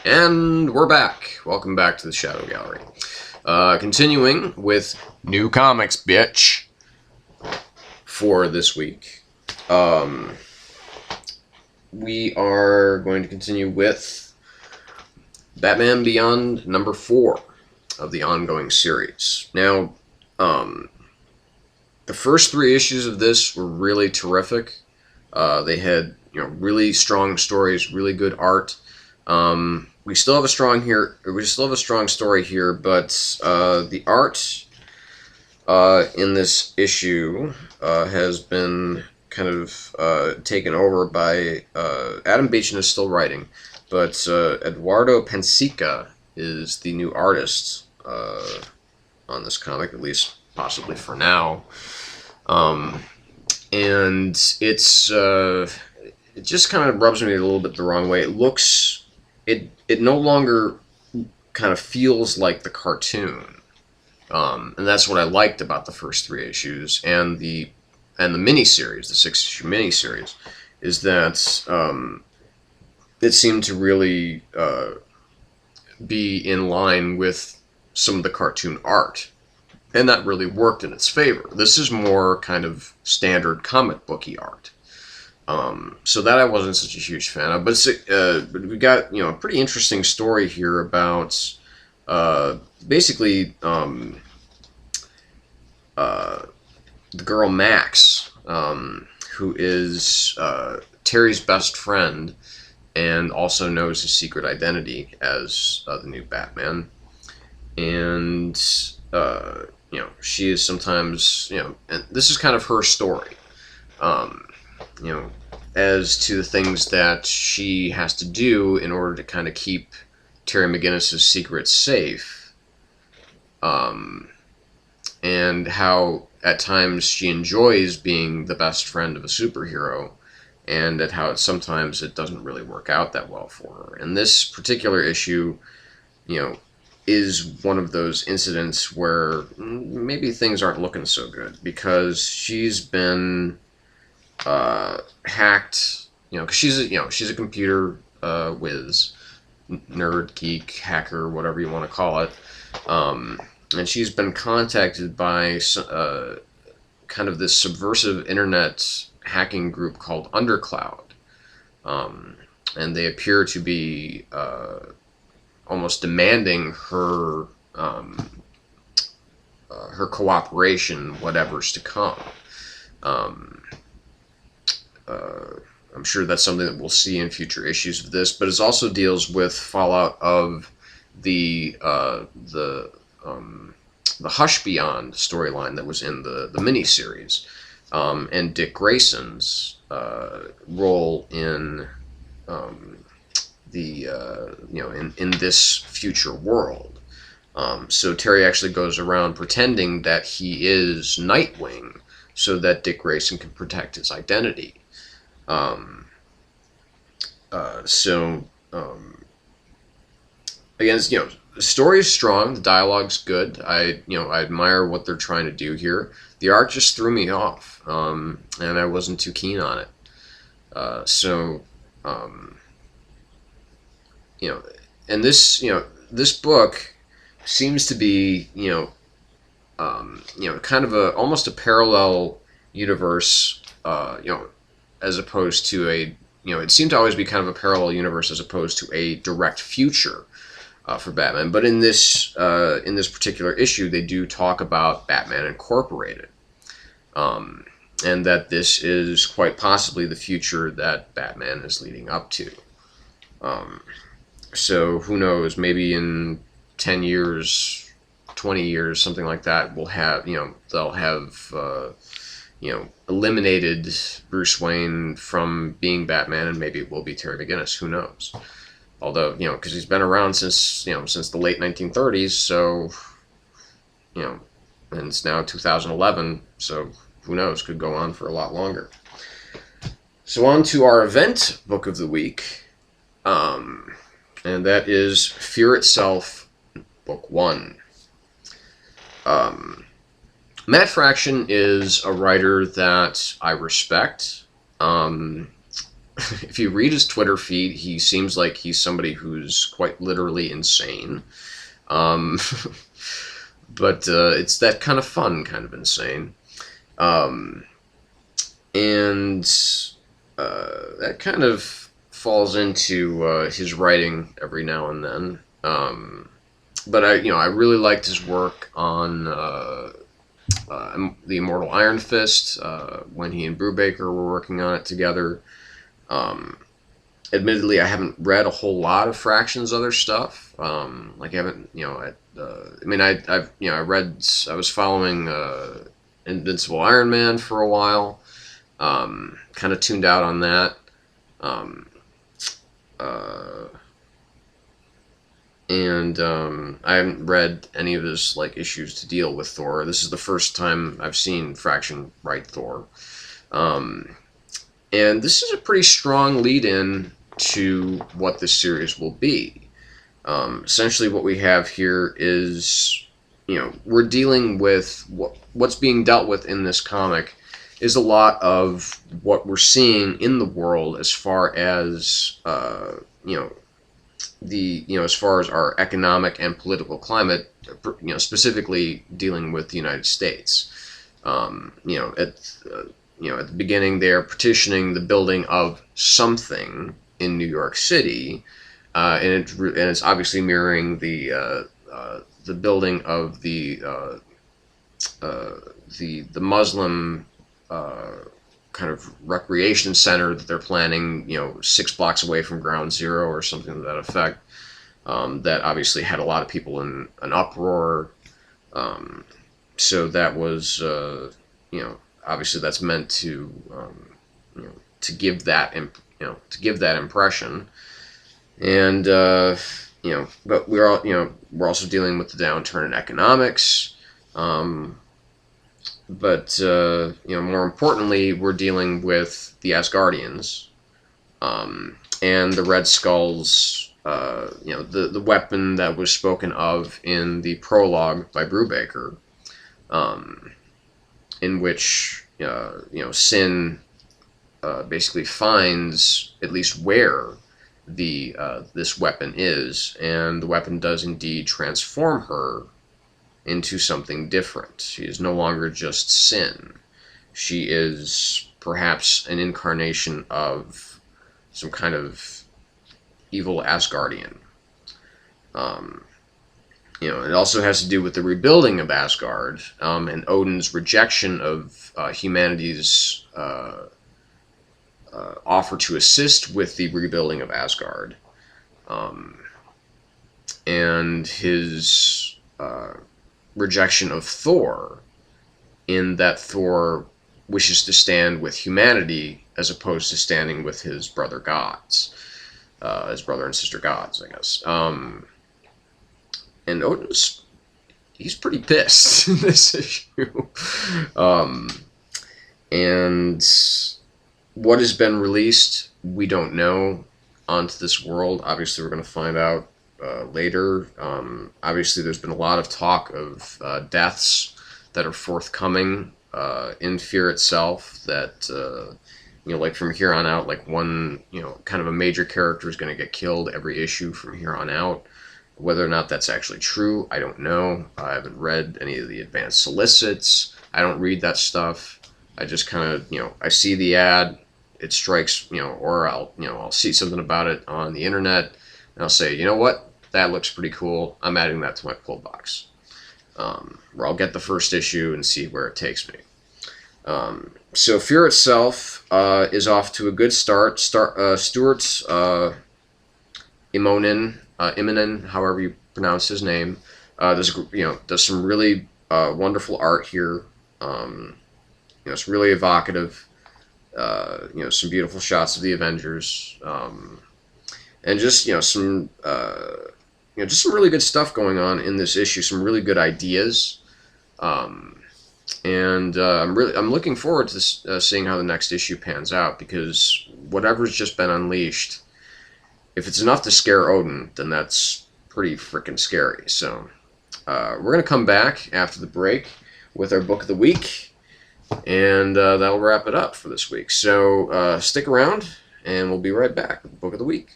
And we're back. Welcome back to the Shadow Gallery. Continuing with new comics, bitch, for this week. We are going to continue with Batman Beyond number 4 of the ongoing series. Now, the first 3 issues of this were really terrific. They had, really strong stories, really good art. We still have a strong story here, but the art in this issue has been kind of taken over by Adam Beechin is still writing, but Eduardo Pensica is the new artist on this comic, at least possibly for now. And it's it just kind of rubs me a little bit the wrong way. It no longer kind of feels like the cartoon, and that's what I liked about the first 3 issues and the miniseries, the 6-issue miniseries, is that it seemed to really be in line with some of the cartoon art, and that really worked in its favor. This is more kind of standard comic booky art. So that I wasn't such a huge fan of, but we got a pretty interesting story here about basically the girl Max, who is Terry's best friend and also knows his secret identity as the new Batman, and she is sometimes and this is kind of her story. As to the things that she has to do in order to kind of keep Terry McGinnis's secrets safe, and how at times she enjoys being the best friend of a superhero, and at how sometimes it doesn't really work out that well for her. And this particular issue, is one of those incidents where maybe things aren't looking so good, because she's been hacked, because she's a computer whiz, nerd, geek, hacker, whatever you want to call it, and she's been contacted by kind of this subversive internet hacking group called Undercloud, and they appear to be almost demanding her cooperation, whatever's to come. I'm sure that's something that we'll see in future issues of this, but it also deals with fallout of the Hush Beyond storyline that was in the miniseries, and Dick Grayson's role in in this future world. So Terry actually goes around pretending that he is Nightwing, so that Dick Grayson can protect his identity. Again, the story is strong, the dialogue's good. I admire what they're trying to do here. The art just threw me off, and I wasn't too keen on it. And this book seems to be, kind of almost a parallel universe, as opposed to it seemed to always be kind of a parallel universe as opposed to a direct future for Batman. But in this particular issue, they do talk about Batman Incorporated, and that this is quite possibly the future that Batman is leading up to. So who knows? Maybe in 10 years, 20 years, something like that, they'll have eliminated Bruce Wayne from being Batman, and maybe it will be Terry McGinnis. Who knows? Although, because he's been around since the late 1930s, so, and it's now 2011, so who knows? Could go on for a lot longer. So on to our event book of the week, and that is Fear Itself, Book 1. Matt Fraction is a writer that I respect. if you read his Twitter feed, he seems like he's somebody who's quite literally insane. Um, but it's that kind of fun, kind of insane. Um, and that kind of falls into his writing every now and then. But I really liked his work on the Immortal Iron Fist when he and Brubaker were working on it together. Um, Admittedly, I haven't read a whole lot of Fraction's other stuff. Like I haven't, I mean, I was following Invincible Iron Man for a while. Kind of tuned out on that. Um, uh, and I haven't read any of his like issues to deal with Thor. This is the first time I've seen Fraction write Thor. Um, and this is a pretty strong lead-in to what this series will be. Essentially, what we have here is, we're dealing with what's being dealt with in this comic is a lot of what we're seeing in the world as far as as far as our economic and political climate, specifically dealing with the United States. At the beginning, they're petitioning the building of something in New York City, and it's obviously mirroring the building of the Muslim kind of recreation center that they're planning, 6 blocks away from Ground Zero or something to that effect. That obviously had a lot of people in an uproar. So that was, obviously that's meant to, to give that, to give that impression. And but we're also dealing with the downturn in economics. But more importantly, we're dealing with the Asgardians, and the Red Skulls. The weapon that was spoken of in the prologue by Brubaker, in which Sin basically finds at least where this weapon is, and the weapon does indeed transform her into something different. She is no longer just Sin. She is perhaps an incarnation of some kind of evil Asgardian. It also has to do with the rebuilding of Asgard, and Odin's rejection of humanity's offer to assist with the rebuilding of Asgard, and his rejection of Thor, in that Thor wishes to stand with humanity as opposed to standing with his brother gods, his brother and sister gods, I guess. And Odin's, he's pretty pissed in this issue. And what has been released, we don't know, onto this world. Obviously, we're going to find out later. Obviously, there's been a lot of talk of deaths that are forthcoming in Fear itself, that like from here on out, like one kind of a major character is going to get killed every issue from here on out. Whether or not that's actually true, I don't know. I haven't read any of the advanced solicits. I don't read that stuff. I just kind of I see the ad, it strikes or I'll see something about it on the internet, and I'll say, you know what, that looks pretty cool, I'm adding that to my pull box, where I'll get the first issue and see where it takes me. So Fear itself is off to a good start. Stuart Immonen, however you pronounce his name, does some really wonderful art here. It's really evocative. Some beautiful shots of the Avengers, and just some just some really good stuff going on in this issue. Some really good ideas, and I'm looking forward to seeing how the next issue pans out, because whatever's just been unleashed, if it's enough to scare Odin, then that's pretty freaking scary. So we're going to come back after the break with our book of the week, and that'll wrap it up for this week. So stick around, and we'll be right back with the book of the week.